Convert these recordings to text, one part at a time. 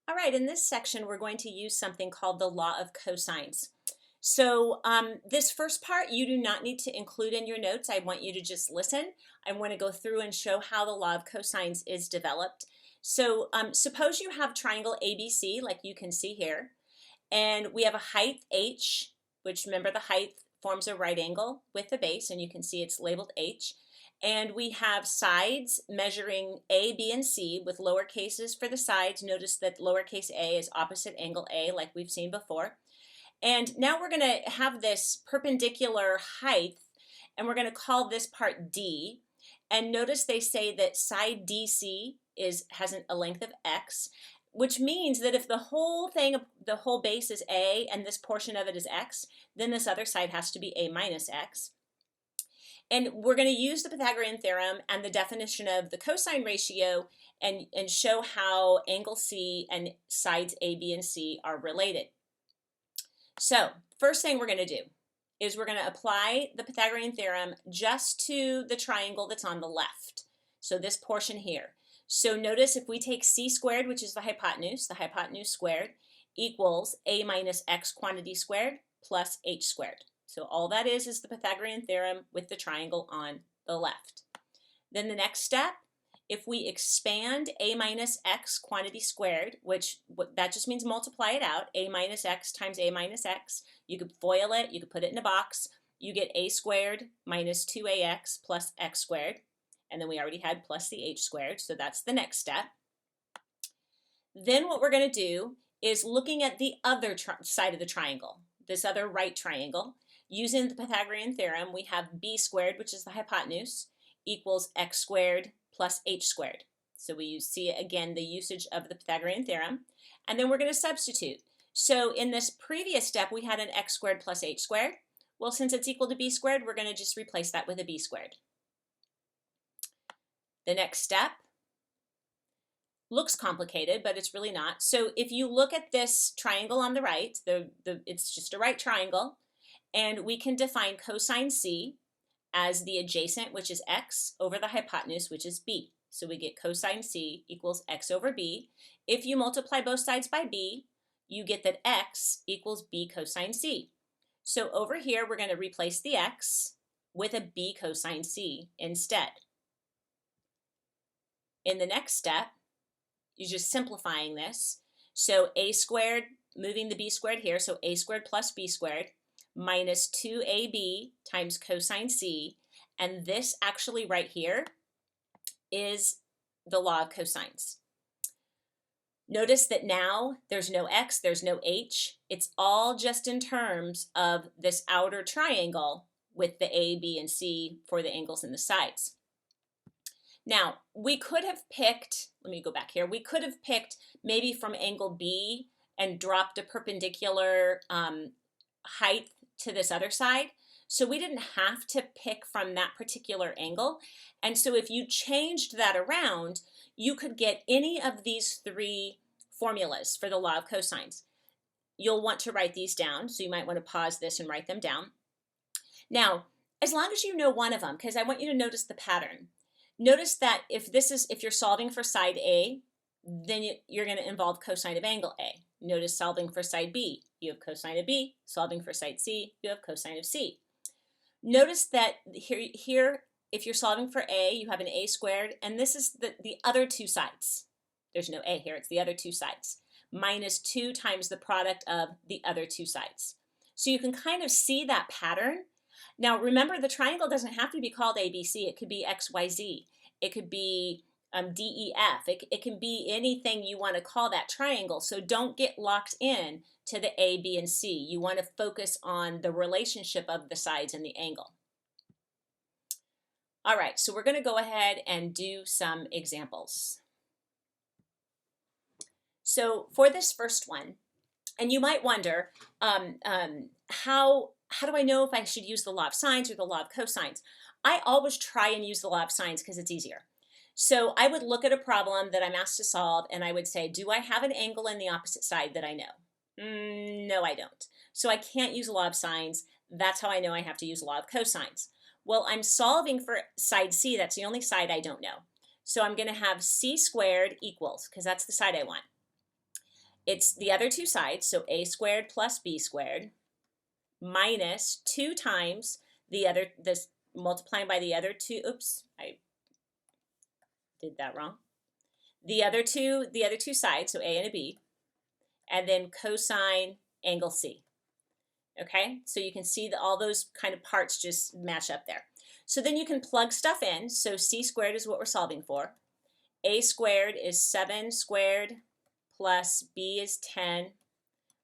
All right, in this section, we're going to use something called the Law of Cosines. So this first part, you do not need to include in your notes. I want you to just listen. I want to go through and show how the Law of Cosines is developed. So suppose you have triangle ABC, like you can see here, and we have a height H, which remember the height forms a right angle with the base, and you can see it's labeled H. And we have sides measuring A, B, and C with lower cases for the sides. Notice that lowercase a is opposite angle A, like we've seen before. And now we're going to have this perpendicular height, and we're going to call this part D. And notice they say that side DC has a length of X, which means that if the whole base is A and this portion of it is X, then this other side has to be A minus X. And we're going to use the Pythagorean theorem and the definition of the cosine ratio and show how angle C and sides A, B, and C are related. So first thing we're going to do is we're going to apply the Pythagorean theorem just to the triangle that's on the left. So this portion here. So notice if we take C squared, which is the hypotenuse squared, equals A minus X quantity squared plus H squared. So all that is the Pythagorean theorem with the triangle on the left. Then the next step, if we expand A minus X quantity squared, that just means multiply it out, A minus X times A minus X, you could FOIL it, you could put it in a box, you get A squared minus 2AX plus X squared, and then we already had plus the H squared, so that's the next step. Then what we're going to do is looking at the other side of the triangle, this other right triangle. Using the Pythagorean theorem, we have B squared, which is the hypotenuse, equals X squared plus H squared. So we see again the usage of the Pythagorean theorem. And then we're going to substitute. So in this previous step, we had an X squared plus H squared. Well, since it's equal to B squared, we're going to just replace that with a B squared. The next step looks complicated, but it's really not. So if you look at this triangle on the right, it's just a right triangle. And we can define cosine C as the adjacent, which is X, over the hypotenuse, which is B. So we get cosine C equals X over B. If you multiply both sides by B, you get that X equals B cosine C. So over here, we're going to replace the X with a B cosine C instead. In the next step, you're just simplifying this. So A squared, moving the B squared here, so A squared plus B squared, minus 2AB times cosine C, and this actually right here is the law of cosines. Notice that now there's no X, there's no H. It's all just in terms of this outer triangle with the A, B, and C for the angles in the sides. Now, we could have picked, let me go back here, we could have picked maybe from angle B and dropped a perpendicular height to this other side. So we didn't have to pick from that particular angle. And so if you changed that around, you could get any of these three formulas for the law of cosines. You'll want to write these down, so you might want to pause this and write them down. Now, as long as you know one of them, because I want you to notice the pattern. Notice that if you're solving for side A, then you're going to involve cosine of angle A. Notice solving for side B, you have cosine of B. Solving for side C, you have cosine of C. Notice that here, if you're solving for A, you have an A squared, and this is the other two sides. There's no A here, it's the other two sides. Minus 2 times the product of the other two sides. So you can kind of see that pattern. Now remember, the triangle doesn't have to be called ABC. It could be XYZ. It could be DEF. It can be anything you want to call that triangle. So don't get locked in to the A, B, and C. You want to focus on the relationship of the sides and the angle. All right, so we're going to go ahead and do some examples. So for this first one, and you might wonder, how do I know if I should use the law of sines or the law of cosines? I always try and use the law of sines because it's easier. So I would look at a problem that I'm asked to solve, and I would say, do I have an angle in the opposite side that I know? No, I don't. So I can't use law of sines. That's how I know I have to use law of cosines. Well, I'm solving for side C. That's the only side I don't know. So I'm going to have C squared equals, because that's the side I want. It's the other two sides, so a squared plus b squared minus 2 times this multiplying by the other two, oops, I did that wrong. The other two sides, so a and a b, and then cosine angle C. Okay, so you can see that all those kind of parts just match up there. So then you can plug stuff in. So c squared is what we're solving for. A squared is 7 squared plus b is 10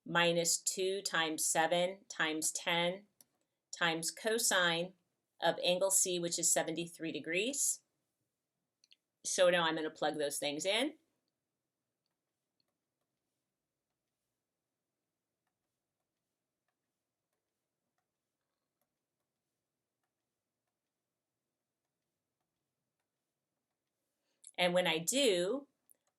minus 2 times 7 times 10 times cosine of angle C, which is 73 degrees. So now I'm going to plug those things in. And when I do,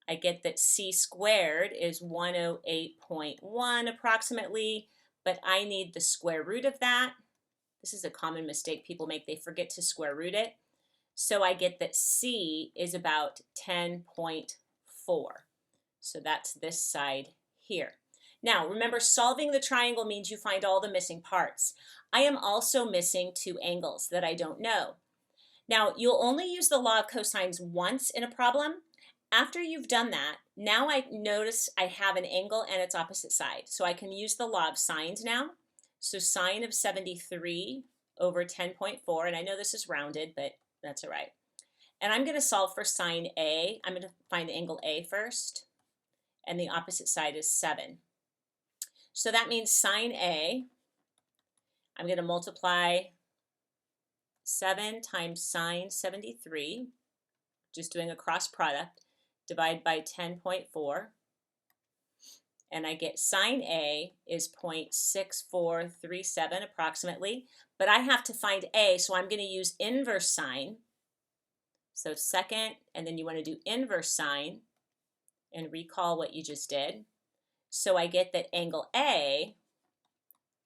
I get that c squared is 108.1 approximately, but I need the square root of that. This is a common mistake people make. They forget to square root it. So I get that c is about 10.4. So that's this side here. Now, remember, solving the triangle means you find all the missing parts. I am also missing 2 angles that I don't know. Now, you'll only use the law of cosines once in a problem. After you've done that, now I notice I have an angle and its opposite side. So I can use the law of sines now. So sine of 73 over 10.4, and I know this is rounded, but that's all right. And I'm going to solve for sine A. I'm going to find angle A first, and the opposite side is 7. So that means sine A, I'm going to multiply 7 times sine 73, just doing a cross product, divide by 10.4, and I get sine A is 0.6437 approximately, but I have to find A, so I'm going to use inverse sine. So second, and then you want to do inverse sine, and recall what you just did. So I get that angle A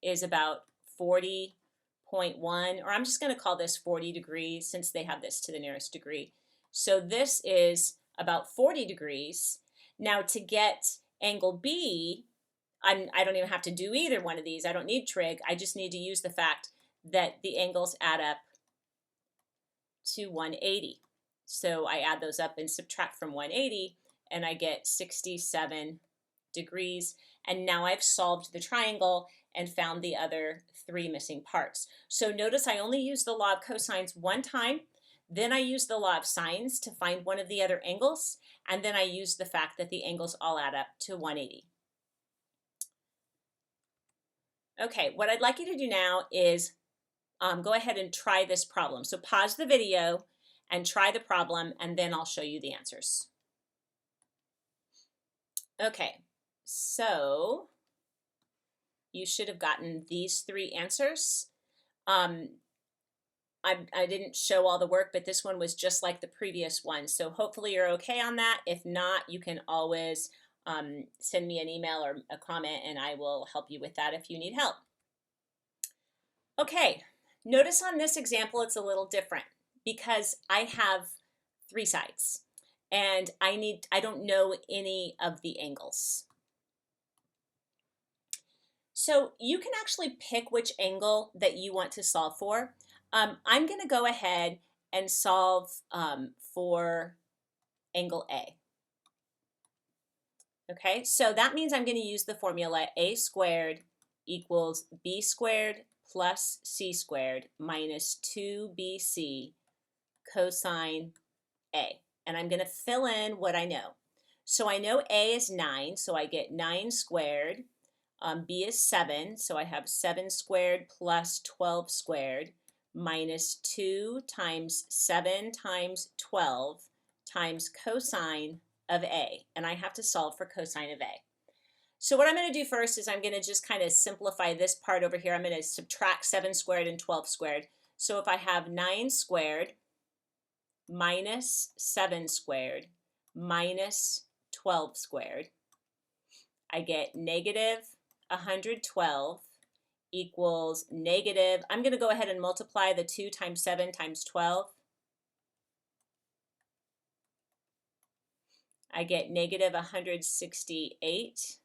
is about 40.1, or I'm just going to call this 40 degrees since they have this to the nearest degree. So this is about 40 degrees. Now to get angle B, I don't even have to do either one of these. I don't need trig. I just need to use the fact that the angles add up to 180. So I add those up and subtract from 180, and I get 67 degrees. And now I've solved the triangle and found the other 3 missing parts. So notice I only use the law of cosines one time, then I use the law of sines to find one of the other angles, and then I use the fact that the angles all add up to 180. Okay, what I'd like you to do now is go ahead and try this problem. So pause the video and try the problem, and then I'll show you the answers. Okay, so you should have gotten these 3 answers. I didn't show all the work, but this one was just like the previous one. So hopefully you're okay on that. If not, you can always send me an email or a comment, and I will help you with that if you need help. Okay, notice on this example it's a little different because I have 3 sides and I don't know any of the angles. So you can actually pick which angle that you want to solve for. I'm going to go ahead and solve for angle A. Okay, so that means I'm going to use the formula a squared equals b squared plus c squared minus 2bc cosine A. And I'm going to fill in what I know. So I know A is 9, so I get 9 squared. B is 7, so I have 7 squared plus 12 squared minus 2 times 7 times 12 times cosine of A. And I have to solve for cosine of A. So what I'm going to do first is I'm going to just kind of simplify this part over here. I'm going to subtract 7 squared and 12 squared. So if I have 9 squared minus 7 squared minus 12 squared, I get negative 112 equals negative, I'm going to go ahead and multiply the 2 times 7 times 12. I get negative 168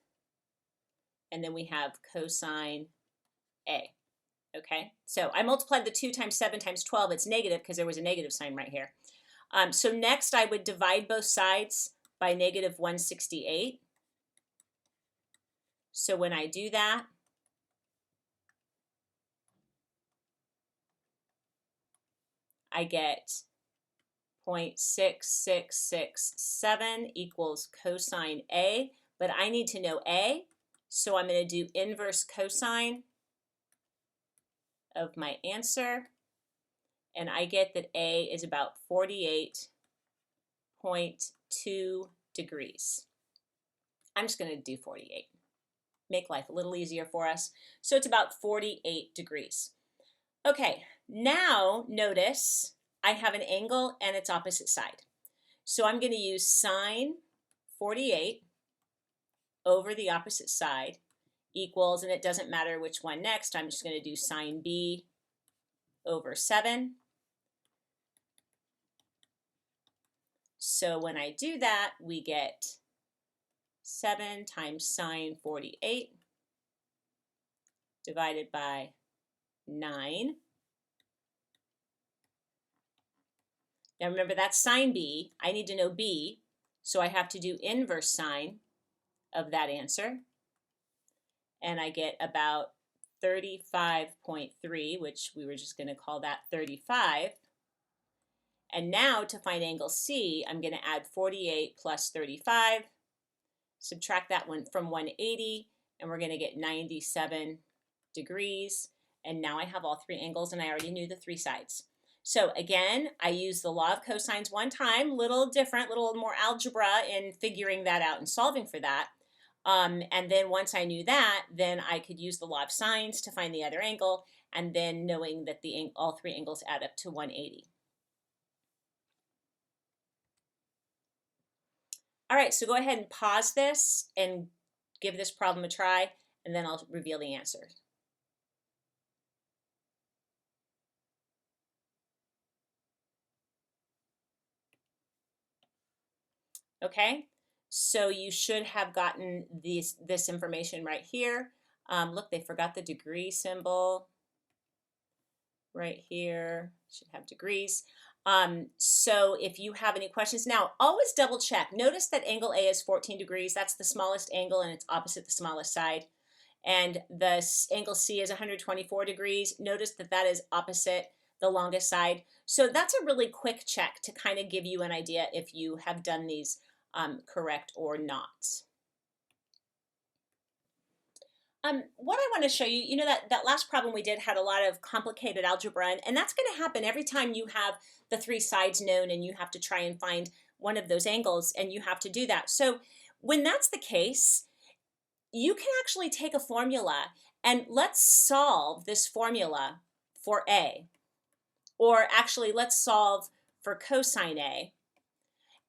and then we have cosine A. Okay, so I multiplied the 2 times 7 times 12. It's negative because there was a negative sign right here. So next I would divide both sides by negative 168. So when I do that, I get 0.6667 equals cosine A, but I need to know A, so I'm going to do inverse cosine of my answer, and I get that A is about 48.2 degrees. I'm just going to do 48. Make life a little easier for us. So it's about 48 degrees. Okay, now notice I have an angle and its opposite side. So I'm going to use sine 48 over the opposite side equals, and it doesn't matter which one next, I'm just going to do sine B over 7. So when I do that, we get 7 times sine 48 divided by 9. Now remember, that's sine B. I need to know B, so I have to do inverse sine of that answer. And I get about 35.3, which we were just going to call that 35. And now to find angle C, I'm going to add 48 plus 35, subtract that one from 180, and we're going to get 97 degrees. And now I have all three angles, and I already knew the three sides. So again, I used the law of cosines one time, little different, little more algebra in figuring that out and solving for that. And then once I knew that, then I could use the law of sines to find the other angle, and then knowing that all three angles add up to 180. All right, so go ahead and pause this and give this problem a try, and then I'll reveal the answer. Okay, so you should have gotten this information right here. Look, they forgot the degree symbol right here. Should have degrees. So if you have any questions, now always double check. Notice that angle A is 14 degrees. That's the smallest angle, and it's opposite the smallest side. And the angle C is 124 degrees. Notice that that is opposite the longest side. So that's a really quick check to kind of give you an idea if you have done these correct or not. What I want to show you, you know, that last problem we did had a lot of complicated algebra, and that's going to happen every time you have the three sides known and you have to try and find one of those angles, and you have to do that. So when that's the case, you can actually take a formula and let's solve this formula for A. Or actually, let's solve for cosine A.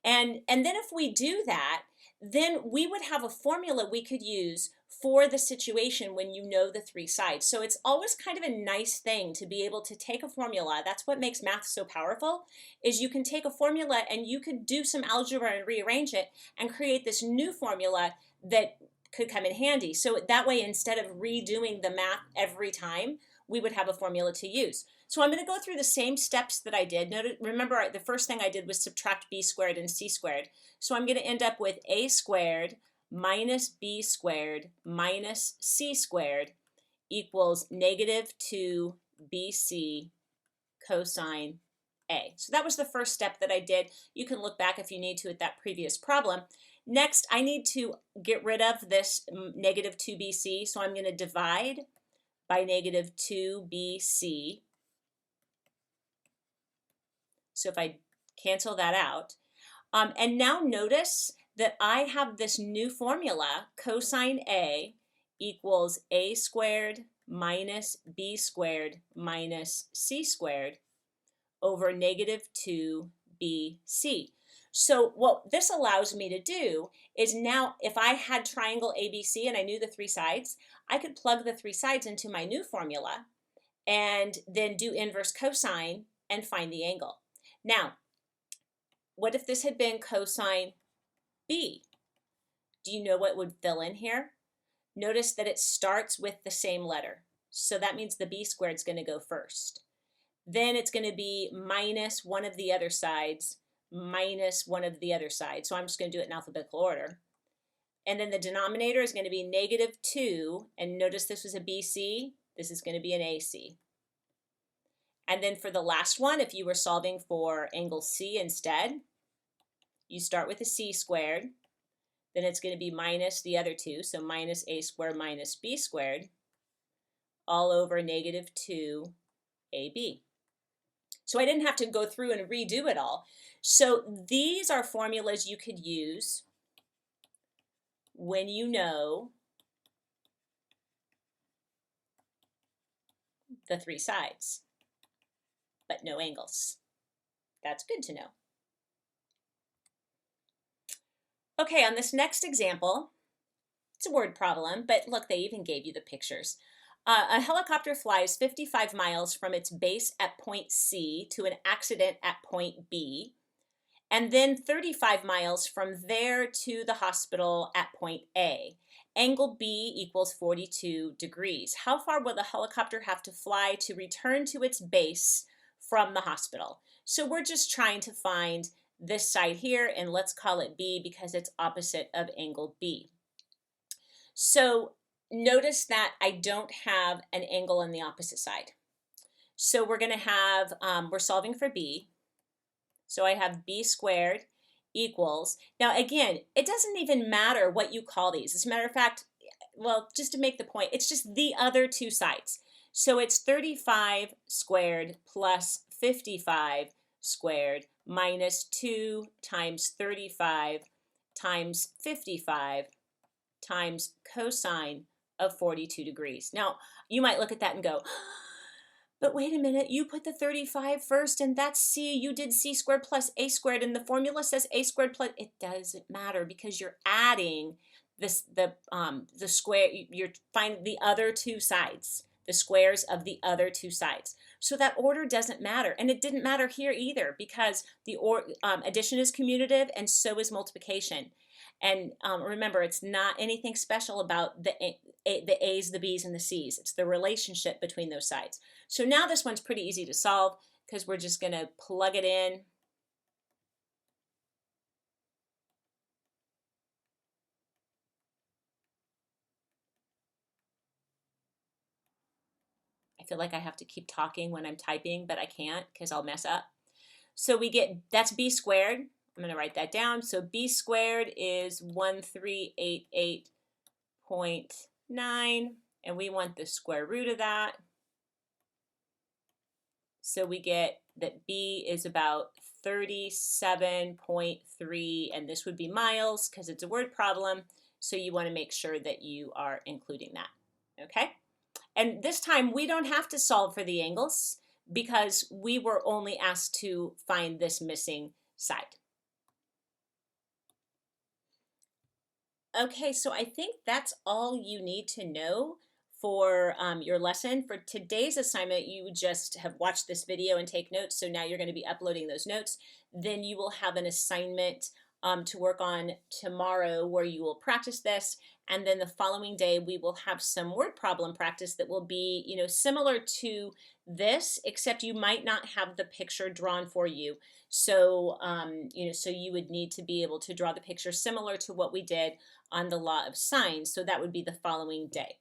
And then if we do that, then we would have a formula we could use for the situation when you know the three sides. So it's always kind of a nice thing to be able to take a formula. That's what makes math so powerful, is you can take a formula and you could do some algebra and rearrange it and create this new formula that could come in handy. So that way, instead of redoing the math every time, we would have a formula to use. So I'm going to go through the same steps that I did. Remember, the first thing I did was subtract b squared and c squared. So I'm going to end up with a squared minus b squared minus c squared equals negative 2bc cosine A. So that was the first step that I did. You can look back if you need to at that previous problem. Next, I need to get rid of this negative 2bc, so I'm going to divide by negative 2bc. So if I cancel that out, and now notice that I have this new formula, cosine A equals a squared minus b squared minus c squared over negative 2bc. So what this allows me to do is now, if I had triangle ABC and I knew the three sides, I could plug the three sides into my new formula and then do inverse cosine and find the angle. Now, what if this had been cosine B? Do you know what would fill in here? Notice that it starts with the same letter. So that means the b squared is going to go first. Then it's going to be minus one of the other sides, minus one of the other sides. So I'm just going to do it in alphabetical order. And then the denominator is going to be negative 2. And notice this was a BC. This is going to be an AC. And then for the last one, if you were solving for angle C instead, you start with a C squared. Then it's going to be minus the other two. So minus A squared minus B squared all over negative 2AB. So I didn't have to go through and redo it all. So these are formulas you could use when you know the three sides, but no angles. That's good to know. Okay, on this next example, it's a word problem, but look, they even gave you the pictures. A helicopter flies 55 miles from its base at point C to an accident at point B, and then 35 miles from there to the hospital at point A. Angle B equals 42 degrees. How far will the helicopter have to fly to return to its base from the hospital? So we're just trying to find this side here, and let's call it B because it's opposite of angle B. So notice that I don't have an angle on the opposite side. So we're going to have, we're solving for B. So I have B squared equals, now again, it doesn't even matter what you call these. As a matter of fact, well, just to make the point, it's just the other two sides. So it's 35 squared plus 55 squared minus 2 times 35 times 55 times cosine of 42 degrees. Now, you might look at that and go, but wait a minute, you put the 35 first and that's C. You did C squared plus A squared and the formula says A squared plus, it doesn't matter because you're adding this, the square, you're finding the other two sides, the squares of the other two sides. So that order doesn't matter. And it didn't matter here either because the addition is commutative and so is multiplication. And remember, it's not anything special about the A's, the B's, and the C's. It's the relationship between those sides. So now this one's pretty easy to solve because we're just going to plug it in. I feel like I have to keep talking when I'm typing, but I can't because I'll mess up. So we get, that's B squared. I'm going to write that down. So B squared is 1388.9, and we want the square root of that. So we get that B is about 37.3, and this would be miles because it's a word problem. So you want to make sure that you are including that. Okay? And this time we don't have to solve for the angles because we were only asked to find this missing side. Okay, so I think that's all you need to know for your lesson. For today's assignment, you just have watched this video and take notes, so now you're going to be uploading those notes. Then you will have an assignment to work on tomorrow where you will practice this, and then the following day we will have some word problem practice that will be, you know, similar to this, except you might not have the picture drawn for you. So, you know, so you would need to be able to draw the picture similar to what we did on the law of sines. So that would be the following day.